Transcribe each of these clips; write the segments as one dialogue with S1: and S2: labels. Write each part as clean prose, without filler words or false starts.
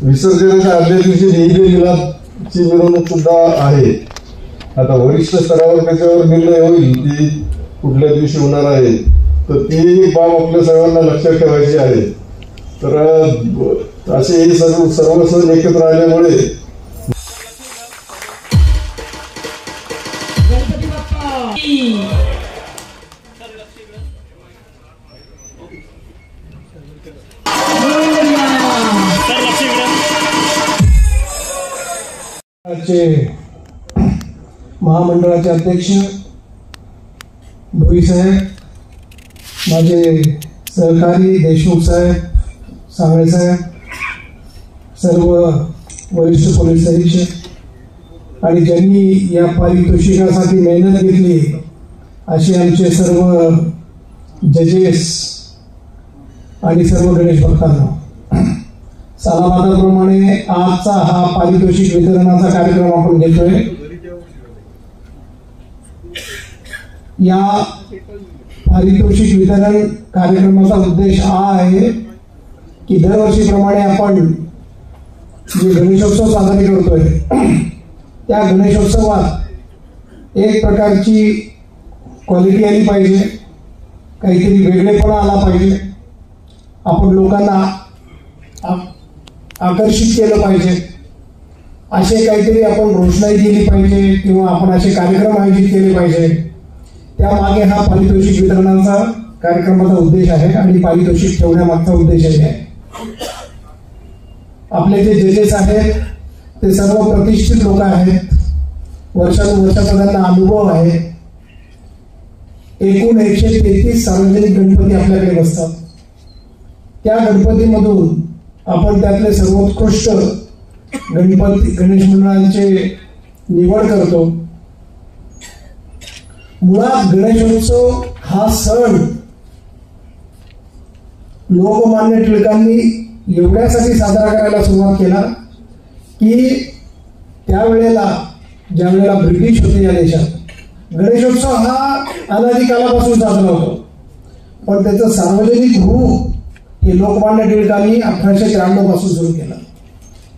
S1: विसर्जनाच्या आदल्या दिवशी नेहमी मिलादची मिरवणूक सुद्धा आहे. आता वरिष्ठ स्तरावर त्याच्यावर निर्णय होईल की कुठल्या दिवशी होणार आहे, तर ती बाब आपल्या सर्वांना लक्षात ठेवायची आहे. तर असे सर्व सण एकत्र आल्यामुळे
S2: महामंडळाचे अध्यक्ष भोई साहेब, माझे सहकारी देशमुख साहेब, सांगळे साहेब, सर्व वरिष्ठ पोलीस अधीक्षक आणि ज्यांनी या पारितोषिकासाठी मेहनत घेतली असे आमचे सर्व जजेस आणि सर्व गणेश भक्तांना, सालाबादाप्रमाणे आजचा हा पारितोषिक वितरणाचा कार्यक्रम आपण घेतोय. या पारितोषिक वितरण कार्यक्रमाचा उद्देश हा आहे की दरवर्षीप्रमाणे आपण जे गणेशोत्सव साजरे करतोय त्या गणेशोत्सवात एक प्रकारची क्वालिटी आली पाहिजे, काहीतरी वेगळेपणा आला पाहिजे, आपण लोकांना आकर्षित केलं पाहिजे, असे काहीतरी आपण रोषणाई दिली पाहिजे किंवा आपण असे कार्यक्रम आयोजित केले पाहिजे. त्यामागे हा पारितोषिक वितरणाचा कार्यक्रमाचा उद्देश आहे आणि पारितोषिक ठेवण्यामागचा उद्देश आहे. आपले जे जजेस आहेत ते सर्व प्रतिष्ठित लोक आहेत, वर्षानुवर्षाचा त्यांना अनुभव आहे. एकूण 133 सार्वजनिक गणपती आपल्याकडे बसतात. त्या गणपतीमधून आपण त्यातले सर्वोत्कृष्ट गणेश मंडळांचे निवड करतो. मुळात गणेशोत्सव हा सण लोकमान्य टिळकांनी एवढ्यासाठी साजरा करायला सुरुवात केला की त्यावेळेला ज्या वेळेला ब्रिटिश होते या देशात, गणेशोत्सव हा अनादी कालापासून साजरा होतो, पण त्याचं सार्वजनिक रूप हे लोकमान्य टिळकांनी 1893 पासून सुरू केलं.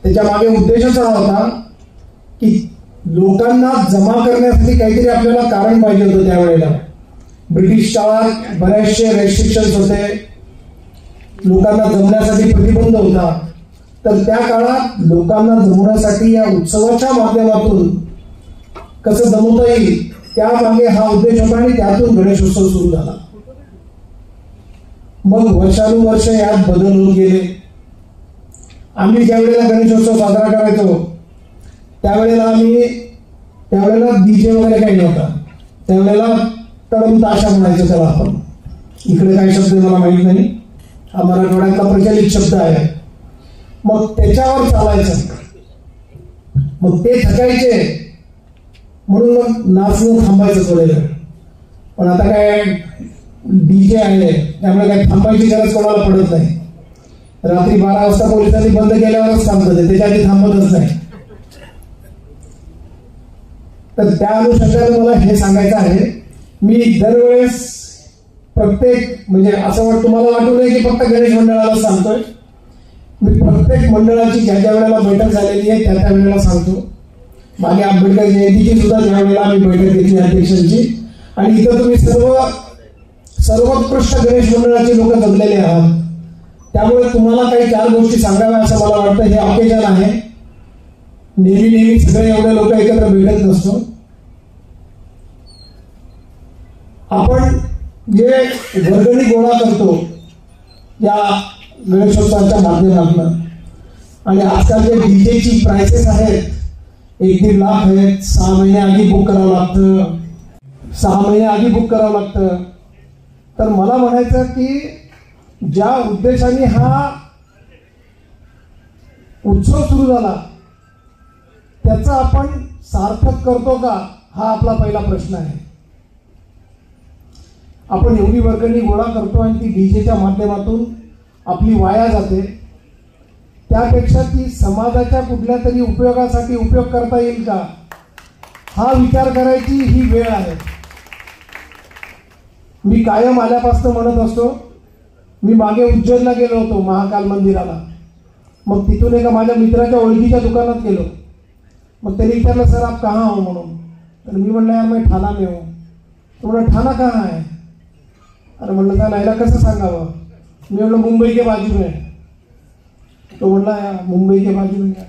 S2: त्याच्या मागे उद्देशच हा होता की लोकांना जमा करण्यासाठी काहीतरी आपल्याला कारण पाहिजे होतं. त्यावेळेला ब्रिटिश काळात बरेचसे रेस्ट्रिक्शन्स होते, लोकांना जमण्यासाठी प्रतिबंध होता. तर त्या काळात लोकांना जमवण्यासाठी या उत्सवाच्या माध्यमातून कसं जमवता येईल त्यामागे हा उद्देश होता आणि त्यातून गणेशोत्सव सुरू झाला. मग वर्षानुवर्ष यात बदल होत गेले. आम्ही ज्या वेळेला गणेशोत्सव साजरा करायचो त्यावेळेला डीजे वगैरे काही नव्हता. त्यावेळेला तळम ताशा म्हणायचं त्याला आपण. इकडे काही शब्द मला माहित नाही, हा मराठवाड्यातला प्रचलित शब्द आहे. मग त्याच्यावर चालायचं, मग ते थकायचे म्हणून मग नाचणं थांबायचं थोडे वेळ. पण आता काय डीजे आहे त्यामुळे काय थांबायची गरज कोणाला पडत नाही. रात्री 12 वाजता पोलिसांनी बंद केल्यावरच थांबत, त्याच्या आधी थांबतच नाही. तर त्या अनुषंगाने मला हे सांगायचं आहे, मी दरवेळेस प्रत्येक म्हणजे असं वाटतं तुम्हाला वाटू नये की फक्त गणेश मंडळाला सांगतोय. मी प्रत्येक मंडळाची ज्या ज्या वेळेला बैठक झालेली आहे त्या वेळेला सांगतो. मागे आंबेडकर जयंतीची सुद्धा ज्या वेळेला आम्ही बैठक घेतली अध्यक्षांची, आणि इथं तुम्ही सर्वोत्कृष्ट गणेश मंडळाचे लोक जमलेले आहात. त्यामुळे तुम्हाला काही 4 गोष्टी सांगाव्या असं मला वाटतं. हे ऑकेजन आहे, नेहमी सगळे एवढे लोक एकत्र भेटत नसतो. आपण जे वर्गणी गोळा करतो या गणेशोत्सवाच्या माध्यमातून, आणि आजकाल जे डीजेची प्राइसेस आहेत 1-1.5 लाख आहेत. 6 महिने आधी बुक करावं लागतं, 6 महिने आधी बुक करावं लागतं. तर मला म्हणायचं की ज्या उद्देशाने हा उत्सव सुरू झाला त्याचा आपण सार्थक करतो का, हा आपला पहिला प्रश्न आहे. आपण एवढी वर्गणी गोळा करतो आणि ती डीजेच्या माध्यमातून आपली वाया जाते. त्यापेक्षा ती समाजाच्या कुठल्या तरी उपयोगासाठी उपयोग करता येईल का, हा विचार करायची ही वेळ आहे. मी कायम आल्यापासून म्हणत असतो. मी मागे उज्जैनला गेलो होतो महाकाल मंदिराला. मग तिथून एका माझ्या मित्राच्या ओळखीच्या दुकानात गेलो. मग त्यांनी विचारलं, सर आप कहाँ हो म्हणून. तर मी म्हणलं, यार मैं ठाणा में हूँ. तो म्हणलं, ठाणा कहाँ आहे. अरे म्हणलं, त्याला याला कसं सांगावं. मी म्हणलं, मुंबई के बाजू में. तो म्हणला, मुंबई के बाजू में क्या.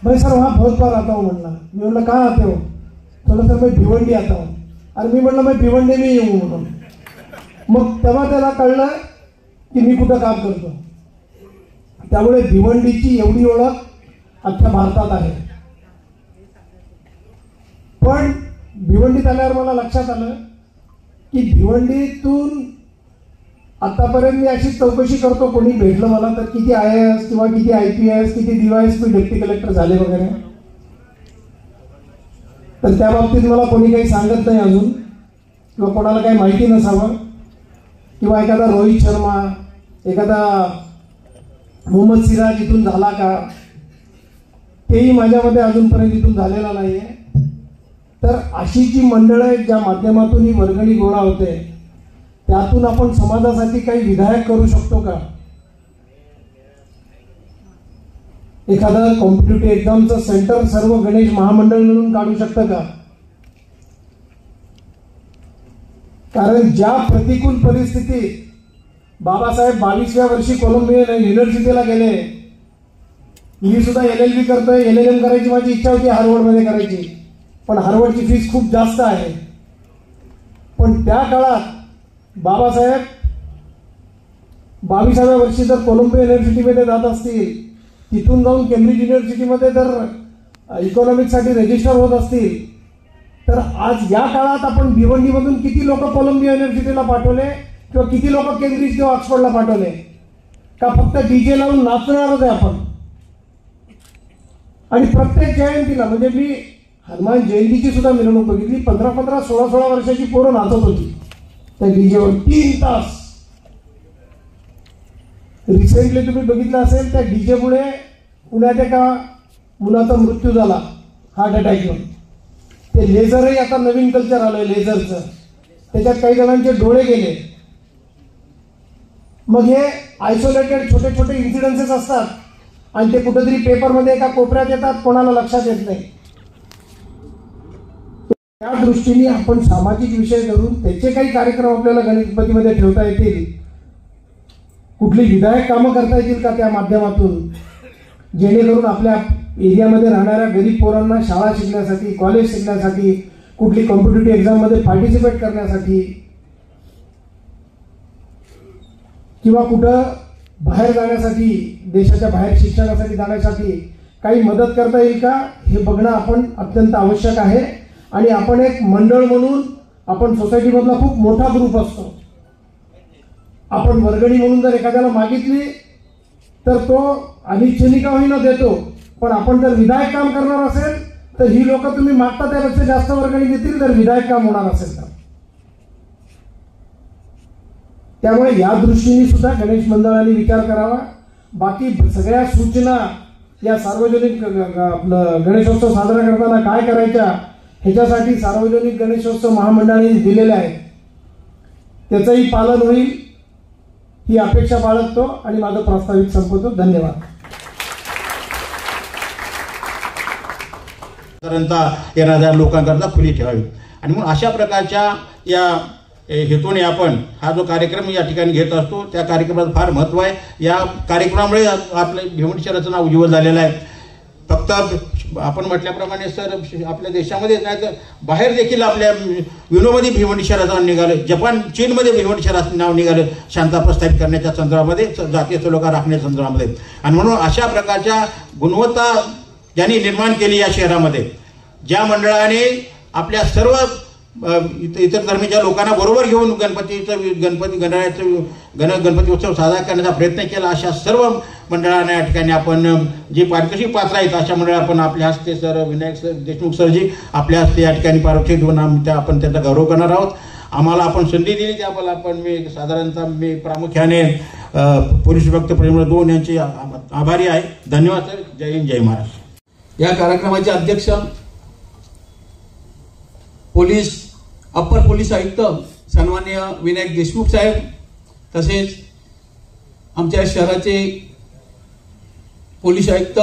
S2: भाई सर वहाँ बहुत बार आता हूँ म्हणला. मी म्हणलं, कहाँ आते हो. तो म्हणलं, सर मैं भिवंडी आता हूँ. अरे मी म्हणलं, मैं भिवंडी में येऊ म्हणून. मग तेव्हा त्याला कळलं की मी कुठं काम करतो. त्यामुळे भिवंडीची एवढी ओळख अख्ख्या भारतात आहे. पण भिवंडीत आल्यावर मला लक्षात आलं की भिवंडीतून आतापर्यंत मी अशी चौकशी करतो, कोणी भेटलं मला तर किती IAS किंवा किती IPS, किती DYSP डेप्टी कलेक्टर झाले वगैरे, तर त्या बाबतीत मला कोणी काही सांगत नाही अजून, किंवा कोणाला काही माहिती नसावं, किंवा एखादा रोहित शर्मा, एखादा मोहम्मद सिराज इथून झाला का, तेही माझ्यामध्ये अजूनपर्यंत इथून झालेला नाहीये. तर अशी जी मंडळं आहेत ज्या माध्यमातून ही वर्गणी गोळा होते, त्यातून आपण समाजासाठी काही विधायक करू शकतो का. एखादं कॉम्पिटिटिव्ह एक्झामचं सेंटर सर्व गणेश महामंडळ मिळून काढू शकतं का. कारण ज्या प्रतिकूल परिस्थितीत बाबासाहेब 22व्या वर्षी कोलंबिया युनिव्हर्सिटीला गेले, मी सुद्धा LLB करतोय, LLM करायची माझी इच्छा होती, हार्वर्डमध्ये करायची, पण हार्वर्डची फीस खूप जास्त आहे. पण त्या काळात बाबासाहेब 22व्या वर्षी जर कोलंबिया युनिव्हर्सिटीमध्ये जात असतील, तिथून जाऊन केम्ब्रिज युनिव्हर्सिटीमध्ये जर इकॉनॉमिक्ससाठी रजिस्टर होत असतील, तर आज या काळात आपण भिवंडीमधून किती लोक कोलंबिया युनिव्हर्सिटीला पाठवले, किंवा किती लोक केम्ब्रिज किंवा ऑक्सफोर्डला पाठवले, का फक्त DJ लावून नाचणारच आहे आपण. आणि प्रत्येक जयंतीला, म्हणजे मी हनुमान जयंतीची सुद्धा मिरवणूक बघितली, 15-15, 16-16 वर्षाची पोरं नाचत होती त्या डीजेवर 3 तास. रिसेंटली तुम्ही बघितलं असेल, त्या डीजेमुळे पुण्यात एका मुलाचा मृत्यू झाला हार्ट अटॅक येऊन. ते लेझरही आता नवीन कल्चर आलंय लेझरचं, त्याच्यात काही जणांचे डोळे गेले. मग हे आयसोलेटेड छोटे छोटे इन्सिडेन्सेस असतात आणि ते कुठेतरी पेपरमध्ये एका कोपऱ्यात येतात, कोणाला लक्षात येत नाही. त्या दृष्टीने आपण सामाजिक विषय धरून त्याचे काही कार्यक्रम आपल्याला गणपतीमध्ये ठेवता येतील, कुठली विधायक कामं करता येतील का त्या माध्यमातून, जेणेकरून आपल्या एरियामध्ये राहणाऱ्या गरीब पोरांना शाळा शिकण्यासाठी, कॉलेज शिकण्यासाठी, कुठली कॉम्पिटिटिव्ह एक्झाममध्ये पार्टिसिपेट करण्यासाठी, किंवा कुठं बाहेर जाण्यासाठी, देशाच्या बाहेर शिक्षणासाठी जाण्यासाठी काही मदत करता येईल का, हे बघणं आपण अत्यंत आवश्यक आहे. आणि आपण एक मंडळ म्हणून, आपण सोसायटीमधला खूप मोठा ग्रुप असतो, आपण वर्गणी म्हणून जर एखाद्याला मागितली तर तो अनिच्छेने का होईना देतो, पण आपण जर विधायक काम करणार असेल तर ही लोक तुम्ही मागता त्यापेक्षा जास्त वर्गणी देतील जर विधायक काम होणार असेल तर. त्यामुळे या दृष्टीने सुद्धा गणेश मंडळाने विचार करावा. बाकी सगळ्या सूचना या सार्वजनिक आपलं गणेशोत्सव साजरा करताना काय करायच्या ह्याच्यासाठी सार्वजनिक गणेशोत्सव महामंडळाने दिलेल्या आहेत, त्याचंही पालन होईल ही अपेक्षा बाळगतो आणि माझं प्रास्ताविक संपवतो. धन्यवाद.
S3: साधारणतः येणाऱ्या लोकांकरता खुली ठेवावी. आणि म्हणून अशा प्रकारच्या या हेतूने आपण हा जो कार्यक्रम या ठिकाणी घेत असतो, त्या कार्यक्रमाचं फार महत्त्व आहे. या कार्यक्रमामुळे आपल्या भिवंडी शहराचं नाव उज्ज्वल झालेलं आहे. फक्त आपण म्हटल्याप्रमाणे सर आपल्या देशामध्ये नाही तर बाहेर देखील आपल्या युनोमध्ये भिवंडी शहराचं नाव निघालं, जपान चीनमध्ये भिवंडी शहराचं नाव निघालं शांतता प्रस्थापित करण्याच्या संदर्भामध्ये, जातीय सलोखा राखण्याच्या संदर्भामध्ये. आणि म्हणून अशा प्रकारच्या गुणवत्ता ज्यांनी निर्माण केली या शहरामध्ये, ज्या मंडळाने आपल्या सर्व इतर धर्मीच्या लोकांना बरोबर घेऊन गणपती उत्सव साजरा करण्याचा प्रयत्न केला, अशा सर्व मंडळांना या ठिकाणी आपण जी पारितोषिक पात्र आहेत अशा मंडळ आपण आपल्या हस्ते सर विनायक सर देशमुख सरजी आपल्या हस्ते या ठिकाणी पारितोषिक देऊन आपण त्याचा गौरव करणार आहोत. आम्हाला आपण संधी दिली त्याबद्दल आपण मी प्रामुख्याने पोलीस विभाग परिमळ 2 यांचे आभारी आहे. धन्यवाद सर. जय हिंद, जय महाराष्ट्र.
S4: या कार्यक्रमाचे अध्यक्ष अप्पर पोलीस आयुक्त सन्माननीय विनायक देशमुख साहेब, तसेच आमच्या शहराचे पोलीस आयुक्त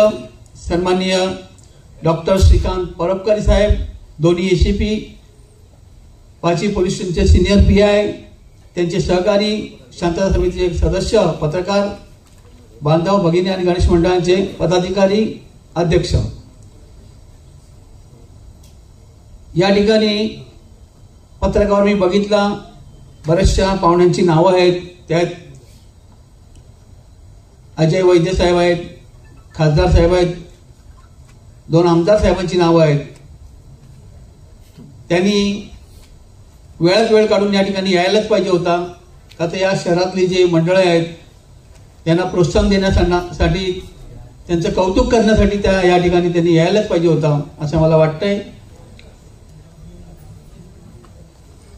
S4: सन्माननीय डॉक्टर श्रीकांत परबकारी साहेब, दोन्ही ACP, पाची पोलीस स्टेशनचे सिनियर PI, त्यांचे सहकारी, शांतता समितीचे सदस्य, पत्रकार बांधव, भगिनी आणि गणेश मंडळांचे पदाधिकारी, अध्यक्ष, या ठिकाणी पत्रकावर मी बघितला बऱ्याचशा पाहुण्यांची नावं आहेत. त्यात अजय वैद्य साहेब आहेत, खासदार साहेब आहेत, 2 आमदार साहेबांची नावं आहेत. त्यांनी वेळात वेळ काढून या ठिकाणी यायलाच पाहिजे होता. का तर या शहरातली जी मंडळं आहेत त्यांना प्रोत्साहन देण्यासाठी, त्यांचं कौतुक करण्यासाठी या ठिकाणी त्यांनी यायलाच पाहिजे होता असं मला वाटतंय.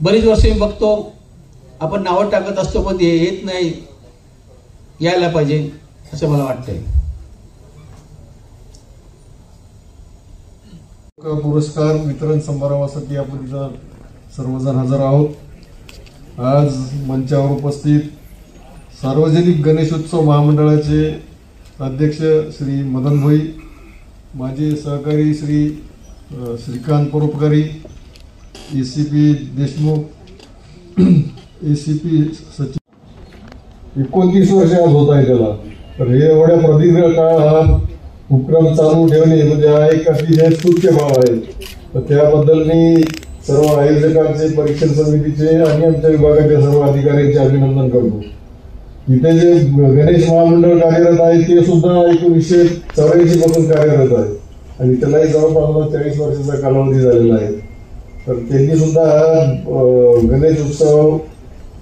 S4: बरीच वर्ष मी बघतो आपण नावं टाकत असतो पण येत नाही, यायला पाहिजे असं मला वाटतंय.
S1: पुरस्कार वितरण समारंभासाठी आपण इथं सर्वजण हजर आहोत. आज मंचावर उपस्थित सार्वजनिक गणेशोत्सव महामंडळाचे अध्यक्ष श्री मदन भोई, माझे सहकारी श्री श्रीकांत परोपकारी, ACP देशमुख, ACP सचिव, 29 वर्ष आज होत आहे त्याला. तर हे एवढ्या प्रदीर्घ काळ हा उपक्रम चालू ठेवणे म्हणजे हा एक अतिशय स्तुत्य भाव आहे. तर त्याबद्दल मी सर्व आयोजकांचे, परीक्षण समितीचे आणि आमच्या विभागाच्या सर्व अधिकाऱ्यांचे अभिनंदन करतो. इथे जे गणेश महामंडळ कार्यरत आहे ते सुद्धा 1984 पासून कार्यरत आहे आणि त्यालाही जवळपास 40 वर्षाचा कालावधी झालेला आहे. तर त्यांनी सुद्धा हा गणेश उत्सव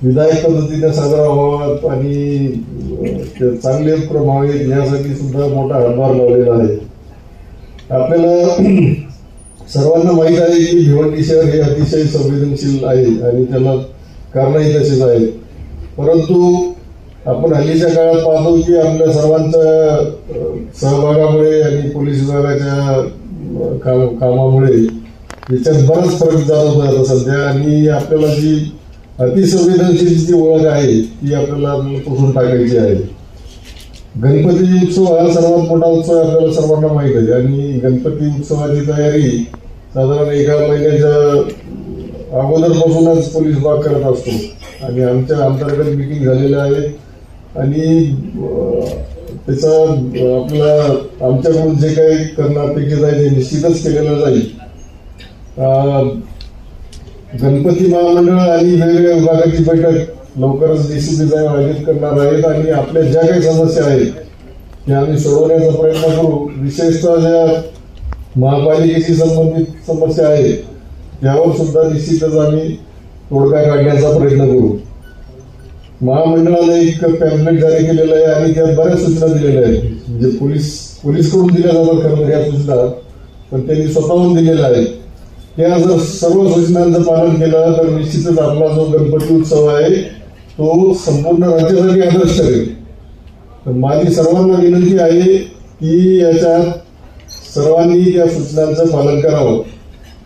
S1: विधायक पद्धतीने साजरा व्हावा आणि चांगले उपक्रम व्हावेत यासाठी सुद्धा मोठा हातभार लावलेला आहे. आपल्याला सर्वांना माहीत आहे की भिवंडी शहर हे अतिशय संवेदनशील आहे आणि त्याला कारणही तसेच आहेत. परंतु आपण हल्लीच्या काळात पाहतो की आपल्या सर्वांच्या सहभागामुळे आणि पोलीस विभागाच्या कामामुळे याच्यात बराच फरक जाणवतो आता सध्या आणि आपल्याला जी अतिसंवेदनशील जी ओळख आहे ती आपल्याला पुसून टाकायची आहे. गणपती उत्सव हा सर्वात मोठा उत्सव आपल्याला सर्वांना माहीत आहे आणि गणपती उत्सवाची तयारी साधारण 1 महिन्याच्या अगोदरपासूनच पोलीस विभाग करत असतो आणि आमच्या अंतर्गत मिटिंग झालेल्या आहेत आणि त्याचा आपल्याला आमच्याकडून जे काही करणं अपेक्षित आहे ते निश्चितच केलेलं जाईल. गणपती महामंडळ आणि वेगवेगळ्या विभागाची बैठक लवकरच DCP साहेब आयोजित करणार आहेत आणि आपल्या ज्या काही समस्या आहेत त्या आम्ही सोडवण्याचा प्रयत्न करू. विशेषतः ज्या महापालिकेशी संबंधित समस्या आहेत त्यावर सुद्धा निश्चितच आम्ही तोडगा काढण्याचा प्रयत्न करू. महामंडळाने एक पॅम्पलेट जारी केलेलं आहे आणि त्यात बऱ्याच सूचना दिलेल्या आहेत. म्हणजे पोलीसकडून दिल्या जातात खरं तर या सूचना, पण त्यांनी स्वतःहून दिलेल्या आहेत. त्या जर सर्व सूचनांचं पालन केलं तर निश्चितच आपला जो गणपती उत्सव आहे तो संपूर्ण राज्यासाठी आदर्श ठरेल. तर माझी सर्वांना विनंती आहे की याच्यात सर्वांनी त्या सूचनांचं पालन करावं.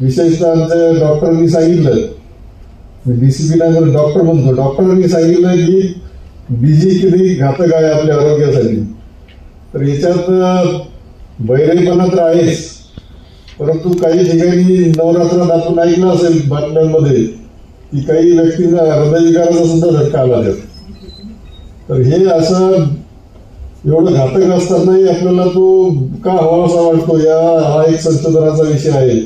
S1: विशेषतः आमच्या डॉक्टरांनी सांगितलं, DCP नाही डॉक्टर म्हणतो, डॉक्टरांनी सांगितलं की BG किती घातक आहे आपल्या आरोग्यासाठी. तर याच्यात बैरेपणा तर आहेच, परंतु काही ठिकाणी नवरात्रात आपण ऐकलं असेल बातम्यांमध्ये की काही व्यक्तींना हृदयविकाराचा सुद्धा झटका आला त्यात. तर हे असं एवढं घातक असतानाही आपल्याला तो का हवासा वाटतो हा एक संशोधनाचा विषय आहे.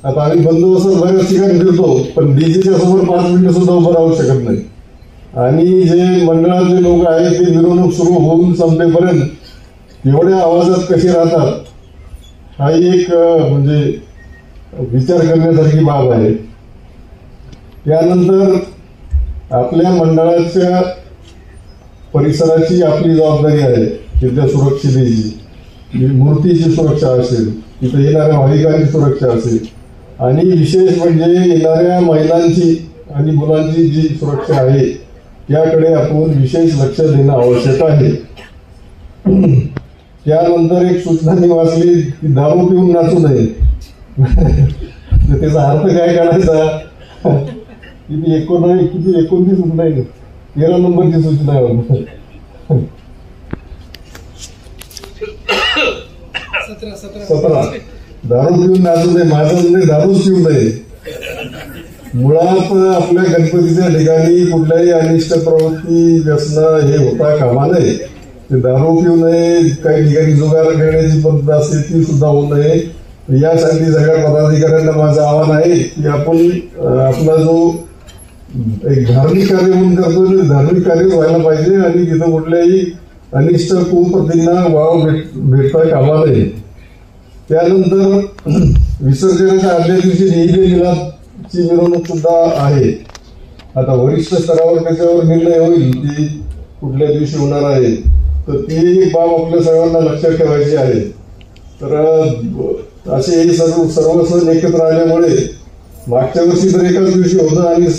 S1: आता आम्ही बंदोबस्त बऱ्याच ठिकाणी फिरतो पण DGच्या समोर 5 मिनिटं सुद्धा उभं राहू शकत नाही आणि जे मंडळाचे लोक आहेत ते मिरवणूक सुरू होऊन संपेपर्यंत एवढ्या आवाजात कसे राहतात हा एक म्हणजे विचार करण्यासारखी बाब आहे. त्यानंतर आपल्या मंडळाच्या परिसराची आपली जबाबदारी आहे. तिथल्या सुरक्षितेची, मूर्तीची सुरक्षा असेल, तिथे येणाऱ्या भाविकांची सुरक्षा असेल आणि विशेष म्हणजे येणाऱ्या महिलांची आणि मुलांची जी सुरक्षा आहे त्याकडे आपण विशेष लक्ष देणं आवश्यक आहे. त्यानंतर एक सूचना मी वाचली की दारू पिऊन नाचू नये. त्याचा अर्थ काय काढायचा? किती 29 सूचना आहे, 13 नंबरची सूचना आहे. 17 दारू पिऊन नाचू नये, माझं म्हणजे दारूच पिऊ नये. मुळात आपल्या गणपतीच्या ठिकाणी कुठल्याही अनिष्ट प्रवृत्ती व्यसन हे होता कामा नये. ते दारू पिऊ नये, काही ठिकाणी जुगार खेळण्याची पद्धत असते ती सुद्धा होऊ नये. यासाठी सगळ्या पदाधिकाऱ्यांना माझं आव्हान आहे की आपण आपला जो एक धार्मिक कार्य म्हणून करतो ते धार्मिक कार्य व्हायला पाहिजे आणि तिथं कुठल्याही अनिष्ट कुप्रतींना वाव भेटता कामा नये. त्यानंतर विसर्जनाच्या आदल्या दिवशी ईद ए मिलादची मिरवणूक सुद्धा आहे. आता वरिष्ठ स्तरावर त्याच्यावर निर्णय होईल की कुठल्या दिवशी होणार आहे, तर ती एक बाब आपल्या सर्वांना लक्षात ठेवायची आहे. तर असे हे सर्व सण एकत्र आल्यामुळे मागच्या वर्षी तर एकाच दिवशी होतं आणि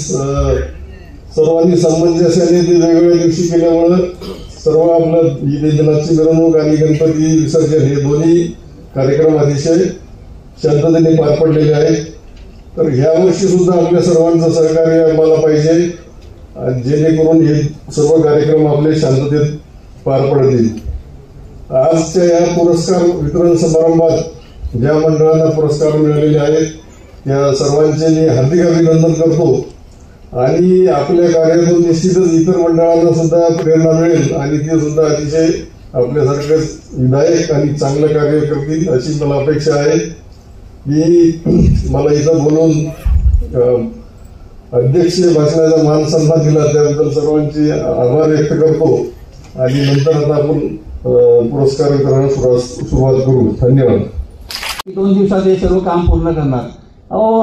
S1: सर्वांनी सामंजस्याने ते वेगवेगळ्या दिवशी केल्यामुळं सर्व आपलं ईद ए मिलादची मिरवणूक आणि गणपती विसर्जन हे दोन्ही कार्यक्रम अतिशय शांततेने पार पडलेले आहेत. तर ह्या वर्षी सुद्धा आपल्या सर्वांचं सहकार्य आम्हाला पाहिजे जेणेकरून हे सर्व कार्यक्रम आपले शांततेत पार पडतील. आजच्या या पुरस्कार वितरण समारंभात ज्या मंडळांना पुरस्कार मिळालेले आहेत त्या सर्वांचे मी हार्दिक अभिनंदन करतो आणि आपल्या कार्यातून निश्चितच इतर मंडळांना सुद्धा प्रेरणा मिळेल आणि ते सुद्धा अतिशय आपल्यासारखं विधायक आणि चांगलं कार्य करतील अशी मला अपेक्षा आहे. मला इथं बोलून अध्यक्ष भाषणाचा मान सन्मान दिला त्याबद्दल सर्वांचे आभार व्यक्त करतो आणि नंतर आता आपण पुरस्कार वितरणास सुरुवात करू. धन्यवाद.
S4: 2 दिवसात हे सर्व काम पूर्ण करणार.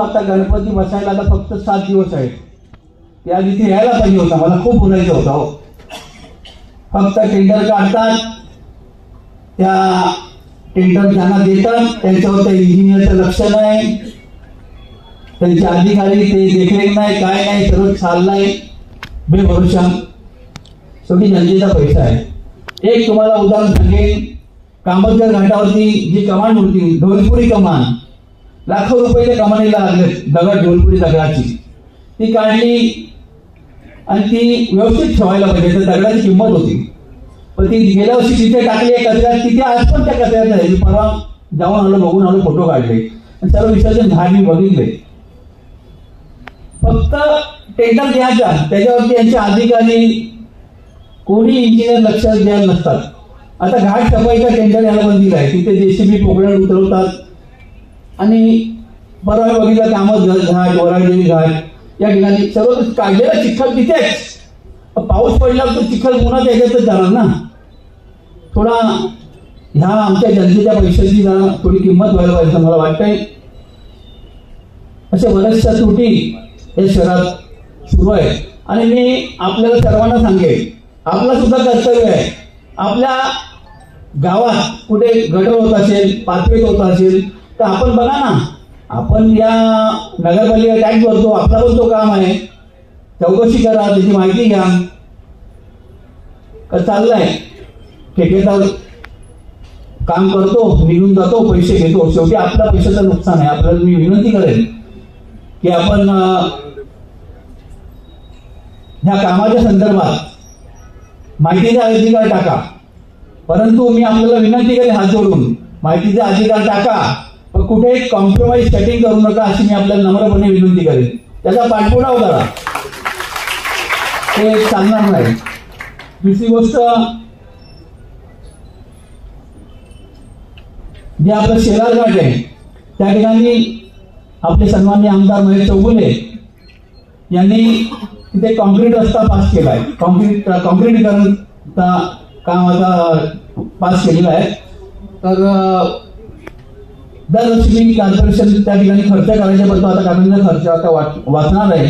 S4: आता गणपती बसायला आता फक्त 7 दिवस आहेत. त्या तिथे यायला पाहिजे होता, मला खूप बोलायचं होतं. फक्त टेंडर काढतात, त्या टेंडर ज्यांना देतात त्यांच्यावर त्या इंजिनियरचं लक्ष नाही, त्यांचे अधिकारी ते देखरेख नाही, काय नाही, सर्व चाललंय बेभरोशा. शेवटी जनतेचा पैसा आहे. एक तुम्हाला उदाहरण सांगेन, कामतगर घाटावरती जी कमान होती ढोलपुरी कमान, लाखो रुपये कमानीला लागले दगड, ढोलपुरी दगडाची ती काढली आणि ती व्यवस्थित ठेवायला पाहिजे, तर दगडाची किंमत होती. पण ती गेल्या वर्षी तिथे टाकली कचऱ्यात, तिथे आज पण त्या कचऱ्यात आहे. परवा जाऊन आलो, बघून आलो, फोटो काढले आणि सर्व विसर्जन झाड मी बघितले. फक्त टेंडर द्यायचा, त्याच्यावरती यांचे अधिकारी कोणी इंजिनियर लक्ष द्यायला नसतात. आता घाट सफाईचा टेंडर याला पण दिलाय, तिथे जेसीबी पोकळण उतरवतात आणि परवा बघितलं कामत घाट, वराळदेवी घाट या ठिकाणी सर्व काढलेला चिखल तिथेच. पाऊस पडला तर चिखल पुन्हा त्याच्यातच जाणार ना. थोडा ह्या आमच्या जनतेच्या पैशाची जरा थोडी किंमत व्हायला पाहिजे मला वाटतंय. अशा बऱ्याचशा त्रुटी या शहरात सुरू आहे आणि मी आपल्याला सर्वांना सांगेन, आपलं सुद्धा कर्तव्य आहे. आपल्या गावात कुठे गटर होत असेल, पाचपेट होत असेल तर आपण बघा ना, आपण या नगरपालिका टॅक्स भरतो, आपला पण तो काम आहे. चौकशी करा, त्याची माहिती घ्या. का चाललंय ठेकेदार काम करतो, निघून जातो, पैसे घेतो, शेवटी आपल्या पैशाचं नुकसान आहे. आपल्याला मी विनंती करेन की आपण ह्या कामाच्या संदर्भात माहितीचा अधिकार टाका. परंतु मी आपल्याला विनंती करेन हात जोडून, माहितीचा अधिकार टाका, पण कुठे कॉम्प्रोमाइज सेटिंग करू नका अशी मी आपल्याला नम्रपणे विनंती करेन. त्याचा पाठपुरावा करा, ते चालणार नाही. दुसरी गोष्ट, जे आपलं शेलार घाट आहे त्या ठिकाणी आपले सन्माननीय आमदार महेश चौगुले यांनी तिथे कॉन्क्रीट रस्ता पास केलाय. कॉन्क्रीटीकरणचा काम आता पास केलेला आहे. तर दरवर्षी मी कॉर्पोरेशन त्या ठिकाणी खर्च करायचा पडतो. आता कामांचा खर्च आता वाचणार आहे.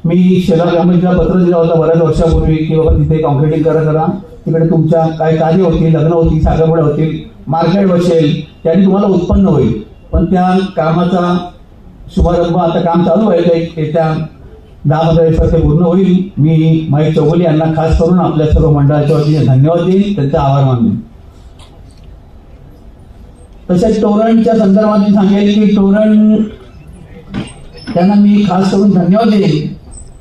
S4: मी शेलार ग्रामपंचायतीला पत्र दिलं होतं बऱ्याच वर्षापूर्वी की बाबा तिथे कॉन्क्रीटीकरण करा, तिकडे तुमच्या काय कार्य होतील, लग्न होतील, साखरपुडा होतील, मार्केट बसेल, त्याने तुम्हाला उत्पन्न होईल. पण त्या कामाचा शुभारंभ आता काम चालू आहे, येत्या 10-15 दिवसात ते पूर्ण होईल. मी महेश चौगुले यांना खास करून आपल्या सर्व मंडळाच्या वतीने धन्यवाद देईन, त्यांचा आभार मानेन. तसेच तोरणच्या संदर्भात सांगेल की तोरण त्यांना मी खास करून धन्यवाद देईन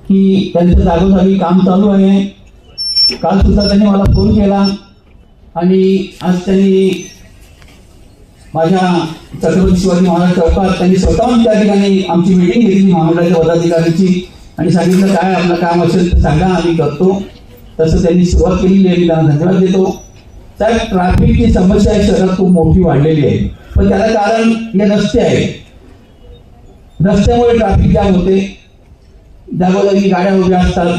S4: की त्यांचं जागोजागी काम चालू आहे. काल सुद्धा त्यांनी मला फोन केला आणि आज त्यांनी माझ्या छत्रपती शिवाजी महाराज चौकात त्यांनी स्वतःहून त्या ठिकाणी आमची मीटिंग घेतली महामंडळाच्या पदाधिकाऱ्यांची आणि सांगितलं काय आपलं काम असेल तर सांगा आम्ही करतो. तसं त्यांनी सुरुवात केलेली आहे, मी त्यांना धन्यवाद देतो. त्या ट्रॅफिकची समस्या आहे शहरात खूप मोठी वाढलेली आहे, पण त्याला कारण हे रस्ते आहे. रस्त्यामुळे ट्रॅफिक जाम होते, जागोजागी गाड्या उभ्या असतात.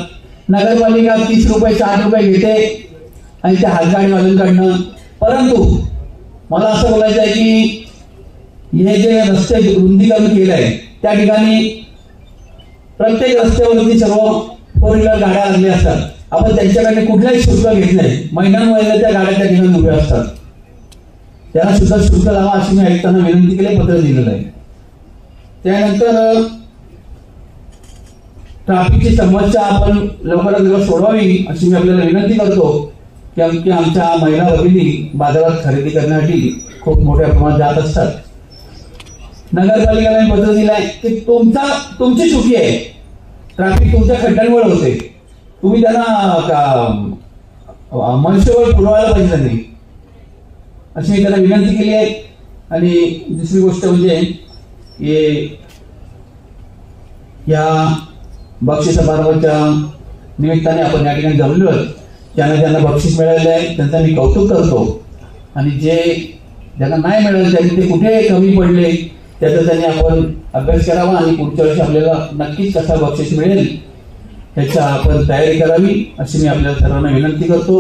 S4: नगरपालिका 30 रुपये 60 रुपये घेते आणि त्या हातगाडीवाल्यांकडनं. परंतु मला असं बोलायचं आहे की हे जे रस्ते रुंदीकरण केलं आहे त्या ठिकाणी प्रत्येक रस्त्यावरती सर्व 4 व्हीलर गाड्या लागल्या असतात. आपण त्यांच्याकडे कुठलाही शुल्क घेत नाही, महिन्यानुमहिने त्या गाड्या त्या ठिकाणी उभ्या असतात. त्याला सुद्धा शुल्क लावा अशी मी आयुक्तांना विनंती केली, पत्र दिलेलं आहे. त्यानंतर ट्रॅफिकची समस्या आपण लवकरात लवकर सोडवावी अशी मी आपल्याला विनंती करतो की आमच्या महिला भगिनी बाजारात खरेदी करण्यासाठी खूप मोठ्या प्रमाणात जात असतात. नगरपालिकेला पत्र दिलंय की तुमची चुकी आहे, ट्रॅफिक तुमच्या खड्ड्यांमुळे होते, तुम्ही त्यांना मनुष्यबळ पुरवायला पाहिजे नाही अशी मी त्यांना विनंती केली आहे. आणि दुसरी गोष्ट म्हणजे या बक्षीस समारंभाच्या निमित्ताने आपण या ठिकाणी जमलो, ज्यांना बक्षीस मिळालेलं आहे त्यांचं मी कौतुक करतो. आणि ज्यांना नाही मिळालं त्यांनी ते कुठे कमी पडले त्याचा त्यांनी आपण अभ्यास करावा आणि पुढच्या वर्षी आपल्याला नक्कीच कसा बक्षीस मिळेल त्याचा आपण तयारी करावी अशी मी आपल्याला सर्वांना विनंती करतो.